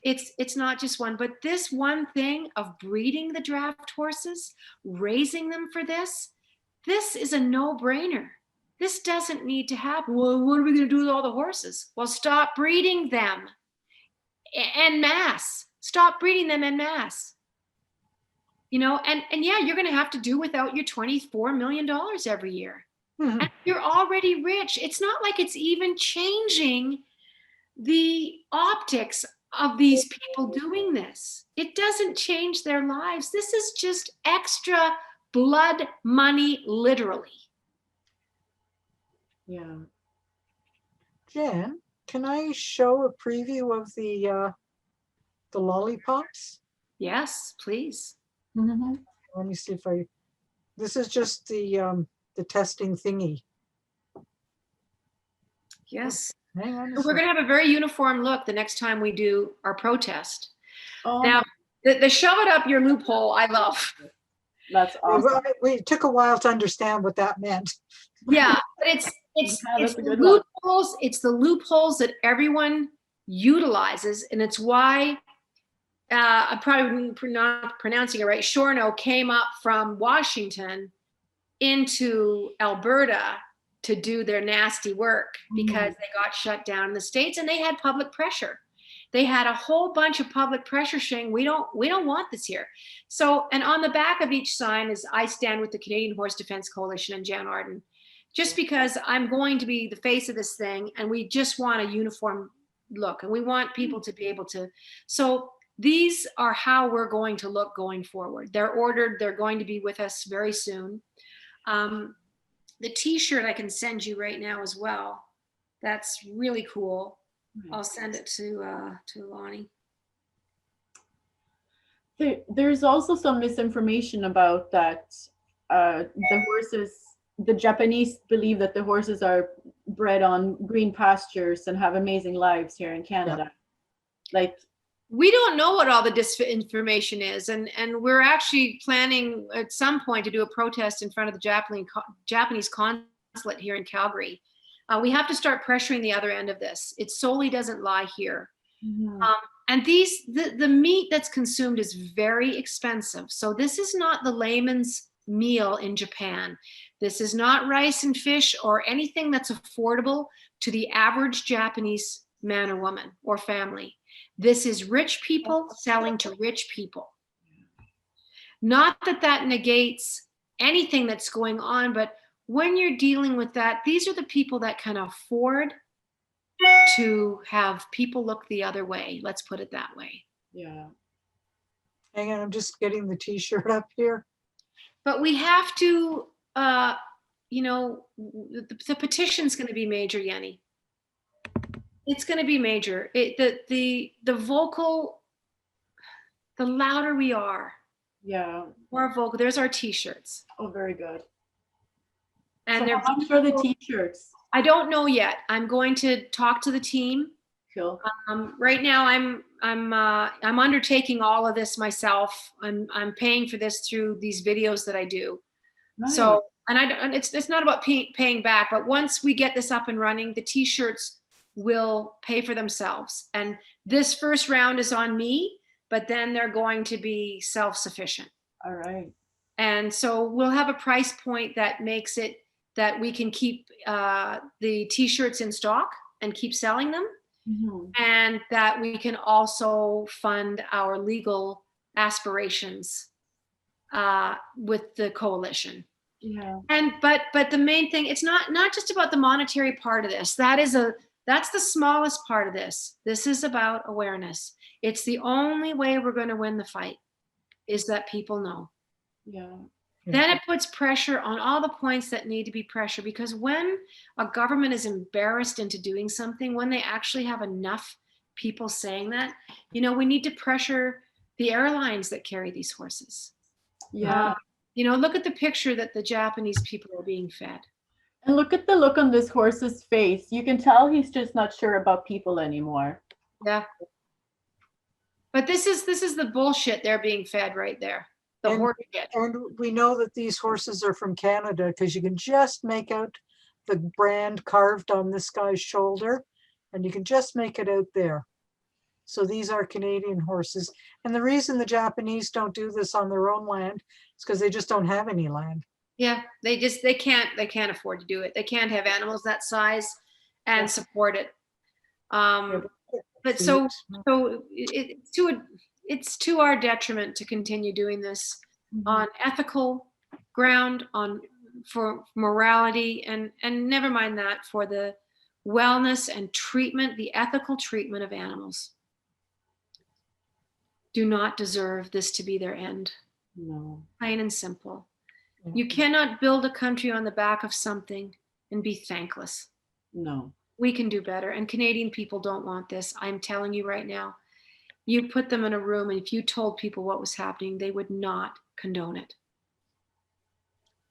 It's not just one, but this one thing of breeding the draft horses, raising them for this is a no-brainer. This doesn't need to happen. Well, what are we going to do with all the horses? Well, stop breeding them en masse. Stop breeding them en masse. And yeah, you're going to have to do without your $24 million every year. Mhm. And you're already rich. It's not like it's even changing the optics of these people doing this. It doesn't change their lives. This is just extra blood money, literally. Yeah. Jan, can I show a preview of the lollipops? Yes, please. Mhm. Let me see if this is just the testing thingy. Yes. Hang on a We're second. going to have a very uniform look the next time we do our protest. Oh, Now, the shove it up your loophole, I love. that's awesome. Well, it took a while to understand what that meant. Yeah, but it's Yeah, that's a the good one. loopholes. It's the loopholes that everyone utilizes, and it's why I'm probably not pronouncing it right. Shorno came up from Washington into Alberta to do their nasty work because they got shut down in the States, and they had public pressure. They had a whole bunch of public pressure saying, we don't want this here. So, and on the back of each sign is, I stand with the Canadian Horse Defense Coalition and Jann Arden, just because I'm going to be the face of this thing, and we just want a uniform look, and we want people to be able to. So these are how we're going to look going forward. They're ordered. They're going to be with us very soon. The T-shirt I can send you right now as well. That's really cool. I'll send it to Lonnie. There's also some misinformation about that. The Japanese believe that the horses are bred on green pastures and have amazing lives here in Canada. Like, we don't know what all the disinformation is, and we're actually planning at some point to do a protest in front of the Japanese consulate here in Calgary. We have to start pressuring the other end of this. It solely doesn't lie here. And the meat that's consumed is very expensive. So this is not the layman's meal in Japan. This is not rice and fish or anything that's affordable to the average Japanese man or woman or family. This is rich people selling to rich people. Not that that negates anything that's going on, but when you're dealing with that, these are the people that can afford to have people look the other way. Let's put it that way. yeah. Hang on, I'm just getting the T-shirt up here. But we have to, the petition's going to be major, Yenny. It's going to be major. The vocal, the louder we are, Yeah. more vocal. There's our T-shirts. Oh, very good. And So they're how much for the T-shirts? I don't know yet. I'm going to talk to the team. Cool. Right now, I'm undertaking all of this myself. I'm paying for this through these videos that I do. Nice. So, and it's not about paying back, but once we get this up and running, the T-shirts will pay for themselves. And this first round is on me, but then they're going to be self-sufficient. All right. And so we'll have a price point that makes it that we can keep the T-shirts in stock and keep selling them. And that we can also fund our legal aspirations with the coalition. Yeah. And but the main thing, it's not just about the monetary part of this. That's the smallest part of this. This is about awareness. It's the only way we're going to win the fight, is that people know. Yeah. Then it puts pressure on all the points that need to be pressure, because when a government is embarrassed into doing something, when they actually have enough people saying that, we need to pressure the airlines that carry these horses. Yeah. You know, look at the picture that the Japanese people are being fed. And look at the look on this horse's face. You can tell he's just not sure about people anymore. Yeah. But this is the bullshit they're being fed right there. The horse shit. And we know that these horses are from Canada because you can just make out the brand carved on this guy's shoulder, and you can just make it out there. So these are Canadian horses. And the reason the Japanese don't do this on their own land is because they just don't have any land. Yeah, they can't afford to do it. They can't have animals that size and support it. But so it's to our detriment to continue doing this on ethical ground, for morality, and never mind that, for the wellness and treatment, the ethical treatment of animals. Do not deserve this to be their end. No. Plain and simple. You cannot build a country on the back of something and be thankless. No. We can do better. And Canadian people don't want this. I'm telling you right now. You put them in a room, and if you told people what was happening, they would not condone it.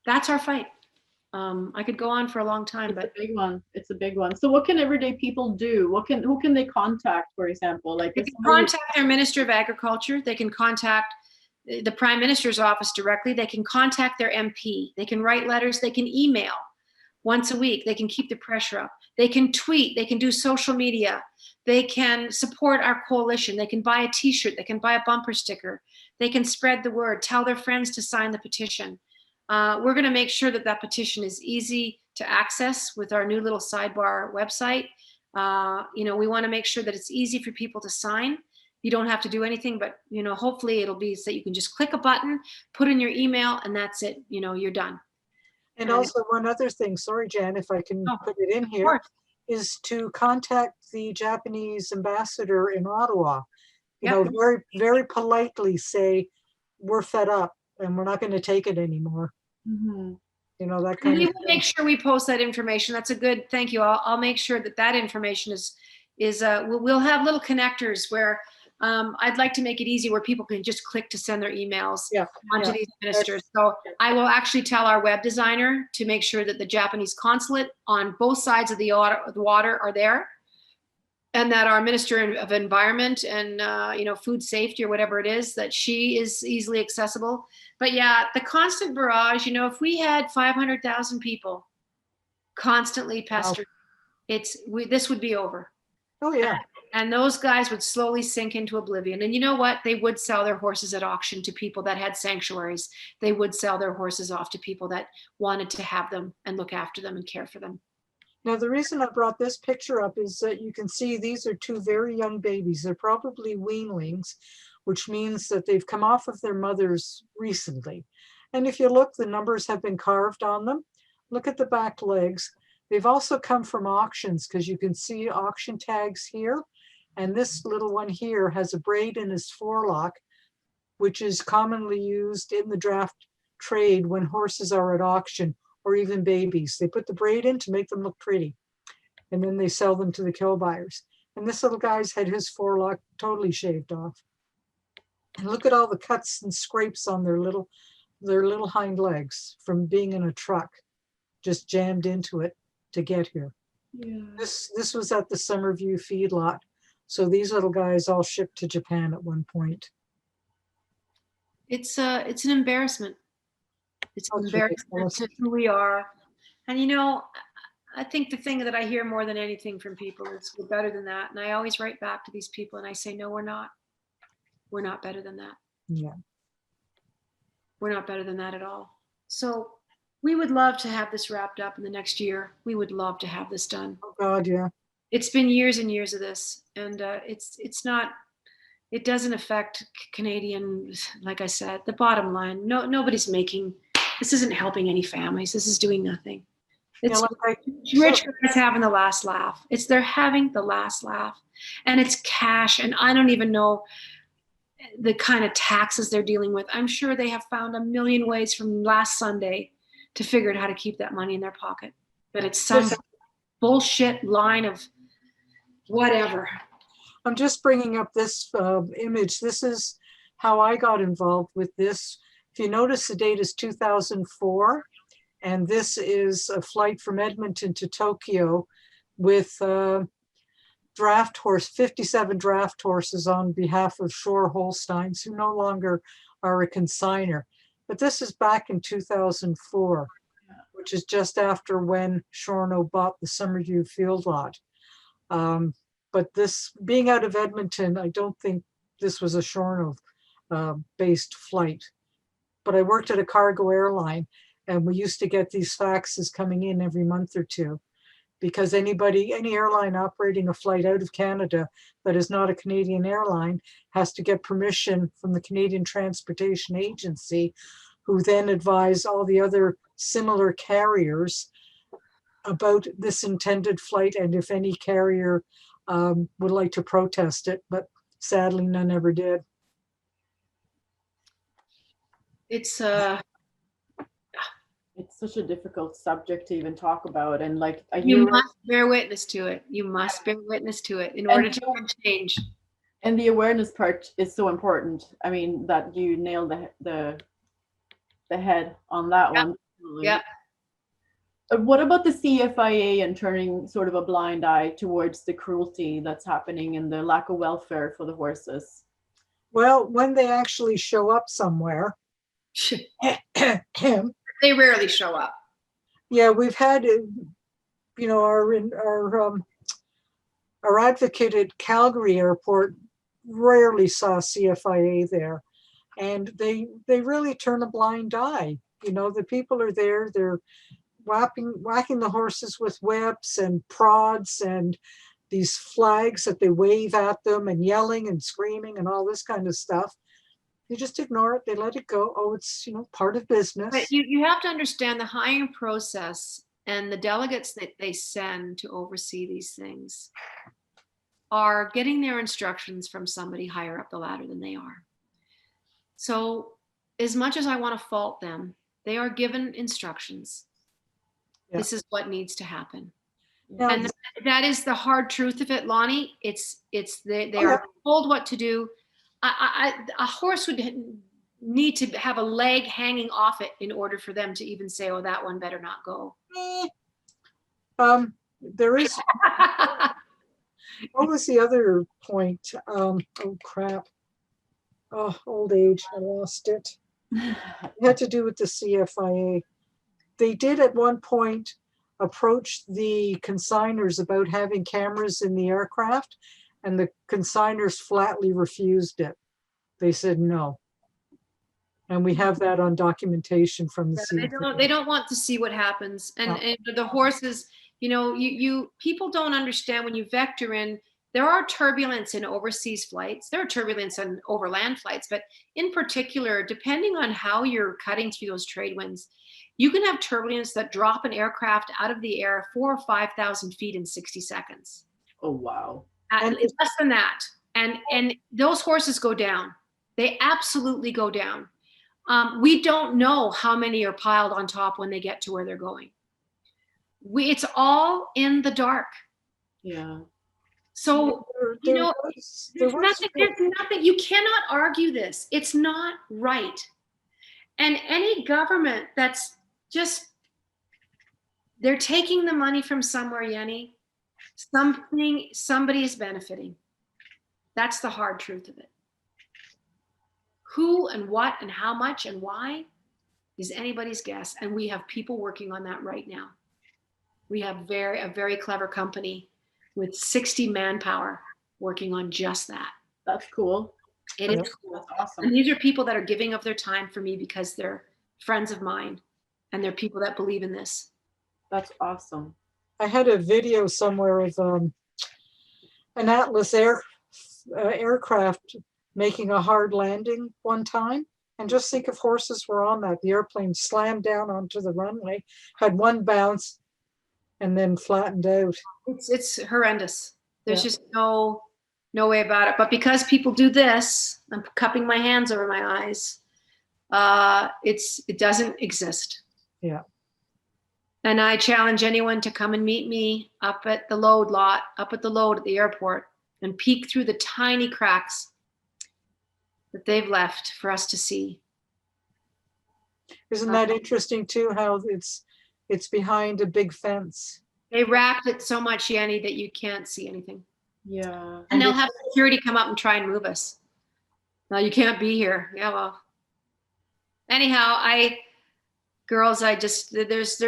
That's our fight. I could go on for a long time, but it's a big one. It's a big one. So what can everyday people do? Who can they contact, for example? Like they can contact their Minister of Agriculture. They can contact the Prime Minister's office directly. They can contact their MP. They can write letters. They can email once a week. They can keep the pressure up. They can tweet. They can do social media. They can support our coalition. They can buy a T-shirt. They can buy a bumper sticker. They can spread the word. Tell their friends to sign the petition. We're going to make sure that petition is easy to access with our new little sidebar website. We want to make sure that it's easy for people to sign. You don't have to do anything, but hopefully it'll be so you can just click a button, put in your email, and that's it. You're done. And also one other thing, sorry, Jan, if I can put it in here, is to contact the Japanese ambassador in Ottawa. Very, very politely say, we're fed up and we're not going to take it anymore. Mm-hmm. That kind of we thing. will make sure we post that information. That's a good, thank you. I'll make sure that information is we'll have little connectors where I'd like to make it easy where people can just click to send their emails onto these ministers. So I will actually tell our web designer to make sure that the Japanese consulate on both sides of the water are there, and that our Minister of Environment and food safety or whatever it is, that she is easily accessible. But yeah, the constant barrage, if we had 500,000 people constantly pestered, this would be over. Oh yeah. And those guys would slowly sink into oblivion. And you know what? They would sell their horses at auction to people that had sanctuaries. They would sell their horses off to people that wanted to have them and look after them and care for them. Now, the reason I brought this picture up is that you can see these are two very young babies. They're probably weanlings, which means that they've come off of their mothers recently. And if you look, the numbers have been carved on them. Look at the back legs. They've also come from auctions because you can see auction tags here. And this little one here has a braid in his forelock, which is commonly used in the draft trade when horses are at auction, or even babies. They put the braid in to make them look pretty, and then they sell them to the kill buyers. And this little guy's had his forelock totally shaved off. And look at all the cuts and scrapes on their little hind legs from being in a truck, just jammed into it to get here. Yeah. This was at the Summerview feedlot. So these little guys all shipped to Japan at one point. It's an embarrassment. It's an embarrassment to who we are. And I think the thing that I hear more than anything from people is we're better than that. And I always write back to these people and I say, no, we're not. We're not better than that. Yeah. We're not better than that at all. So we would love to have this wrapped up in the next year. We would love to have this done. Oh God, yeah. It's been years and years of this, and it doesn't affect Canadian, like I said, the bottom line. Nobody's this isn't helping any families. This is doing nothing. It's rich guys having the last laugh. They're having the last laugh, and it's cash. And I don't even know the kind of taxes they're dealing with. I'm sure they have found a million ways from last Sunday to figure out how to keep that money in their pocket. But it's some bullshit line of whatever. I'm just bringing up this image. This is how I got involved with this. If you notice, the date is 2004, and this is a flight from Edmonton to Tokyo with draft horse, 57 draft horses on behalf of Shore Holsteins, who no longer are a consignor. But this is back in 2004, which is just after when Shorno bought the Summerview field lot. But this, being out of Edmonton, I don't think this was a Shorno based flight. But I worked at a cargo airline, and we used to get these faxes coming in every month or two, because any airline operating a flight out of Canada that is not a Canadian airline has to get permission from the Canadian Transportation Agency, who then advise all the other similar carriers about this intended flight, and if any carrier would like to protest it, but sadly none ever did. It's such a difficult subject to even talk about, and like you must bear witness to it. You must bear witness to it in order to change. And the awareness part is so important. I mean, that you nailed the head on that one. Yeah. What about the CFIA and turning sort of a blind eye towards the cruelty that's happening and the lack of welfare for the horses? Well, when they actually show up somewhere, they rarely show up. Yeah, we've had, our advocate at Calgary Airport rarely saw CFIA there, and they really turn a blind eye. The people are there, they're whacking the horses with whips and prods and these flags that they wave at them and yelling and screaming and all this kind of stuff. They just ignore it. They let it go. Oh, it's, part of business. But you have to understand the hiring process and the delegates that they send to oversee these things are getting their instructions from somebody higher up the ladder than they are. So as much as I want to fault them, they are given instructions. Yeah. This is what needs to happen. Yeah. And that is the hard truth of it, Lonnie. They are told what to do. A horse would need to have a leg hanging off it in order for them to even say, oh, that one better not go. There is. What was the other point? Oh, crap. Oh, old age. I lost it. It had to do with the CFIA. They did at one point approach the consignors about having cameras in the aircraft, and the consignors flatly refused it. They said no. And we have that on documentation from the CFIA. They don't want to see what happens. And the horses, people don't understand when you vector in, there are turbulence in overseas flights. There are turbulence in overland flights, but in particular, depending on how you're cutting through those trade winds, you can have turbulence that drop an aircraft out of the air 4,000 or 5,000 feet in 60 seconds. Oh, wow. And it's less than that. And those horses go down. They absolutely go down. We don't know how many are piled on top when they get to where they're going. It's all in the dark. Yeah. So, there's nothing, you cannot argue this. It's not right. And any government that's they're taking the money from somewhere, Yenny. Somebody is benefiting. That's the hard truth of it. Who and what and how much and why is anybody's guess. And we have people working on that right now. We have a very clever company with 60 manpower working on just that. That's cool. It is cool. That's awesome. And these are people that are giving up their time for me because they're friends of mine and they're people that believe in this. That's awesome. I had a video somewhere of an Atlas aircraft making a hard landing one time. And just think if horses were on that. The airplane slammed down onto the runway, had one bounce, and then flattened out. It's horrendous. There's just no way about it. But because people do this, I'm cupping my hands over my eyes. It doesn't exist. Yeah. And I challenge anyone to come and meet me up at the load at the airport, and peek through the tiny cracks that they've left for us to see. Isn't that interesting too, how it's behind a big fence? They wrapped it so much, Yanni, that you can't see anything. Yeah. And they'll have security come up and try and move us. No, you can't be here. Yeah, well. Anyhow, girls, there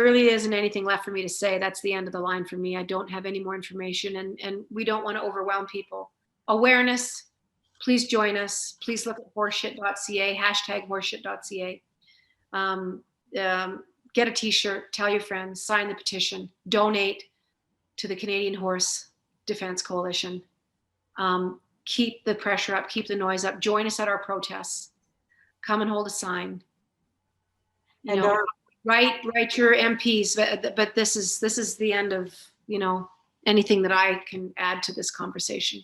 really isn't anything left for me to say. That's the end of the line for me. I don't have any more information, and we don't want to overwhelm people. Awareness, please join us. Please look at horseshit.ca, #horseshit.ca. Get a t-shirt, tell your friends, sign the petition, donate to the Canadian Horse Defense Coalition. Keep the pressure up, keep the noise up. Join us at our protests. Come and hold a sign. You know, write your MPs, but this is the end of, you know, anything that I can add to this conversation.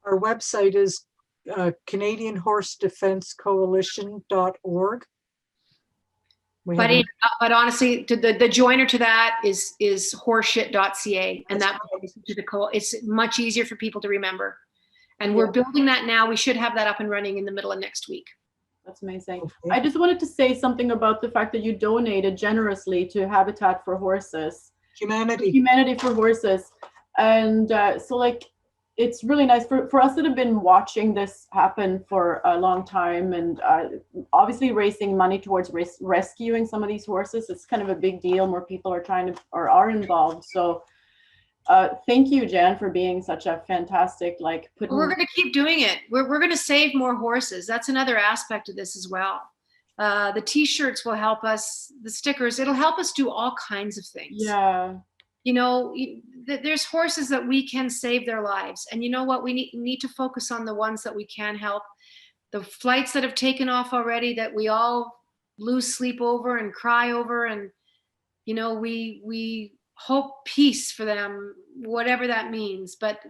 Our website is Canadian Horse Defense Coalition.org. But honestly, the joiner to that is horseshit.ca, and that to the it's much easier for people to remember. And we're building that now. We should have that up and running in the middle of next week. That's amazing. Okay. I just wanted to say something about the fact that you donated generously to Habitat for Horses. Humanity for Horses. And so like, it's really nice for us that have been watching this happen for a long time, and obviously raising money towards rescuing some of these horses. It's kind of a big deal. More people are trying to, or are involved. So thank you, Jann, for being such a fantastic, like, we're going to keep doing it. We're going to save more horses. That's another aspect of this as well. The t-shirts will help us, the stickers, it'll help us do all kinds of things. Yeah. You know, there's horses that we can save their lives. And you know what? We need to focus on the ones that we can help. The flights that have taken off already that we all lose sleep over and cry over. And, you know, we hope peace for them, whatever that means. But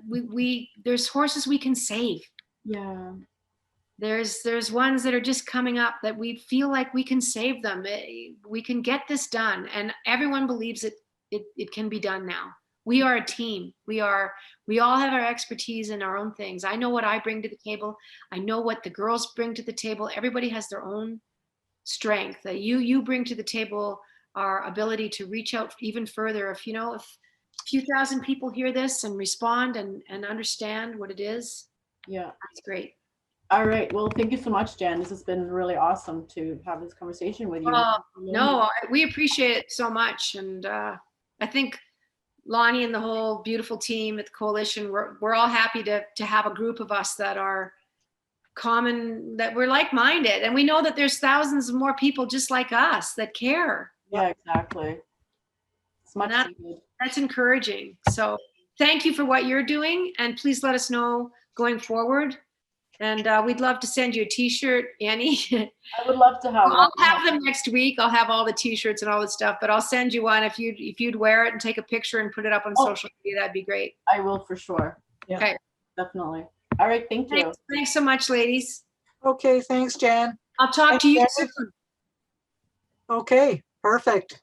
there's horses we can save. Yeah. There's ones that are just coming up that we feel like we can save them. We can get this done. And everyone believes it can be done now. We are a team. We all have our expertise in our own things. I know what I bring to the table. I know what the girls bring to the table. Everybody has their own strength. You bring to the table our ability to reach out even further. If a few thousand people hear this and respond and understand what it is, yeah, that's great. All right. Well, thank you so much, Jann. This has been really awesome to have this conversation with you. No, we appreciate it so much. And I think Lonnie and the whole beautiful team at the coalition, we're all happy to have a group of us that are common, that we're like-minded. And we know that there's thousands of more people just like us that care. Yeah, exactly. It's much needed. That's encouraging. So thank you for what you're doing. And please let us know going forward. And we'd love to send you a t-shirt, Annie. I would love to have one. I'll have them next week. I'll have all the t-shirts and all the stuff, but I'll send you one if you'd wear it and take a picture and put it up on social media. That'd be great. I will for sure. Yeah, okay. Definitely. All right. Thank you. Thanks so much, ladies. Okay. Thanks, Jann. I'll talk to you soon. Okay. Perfect.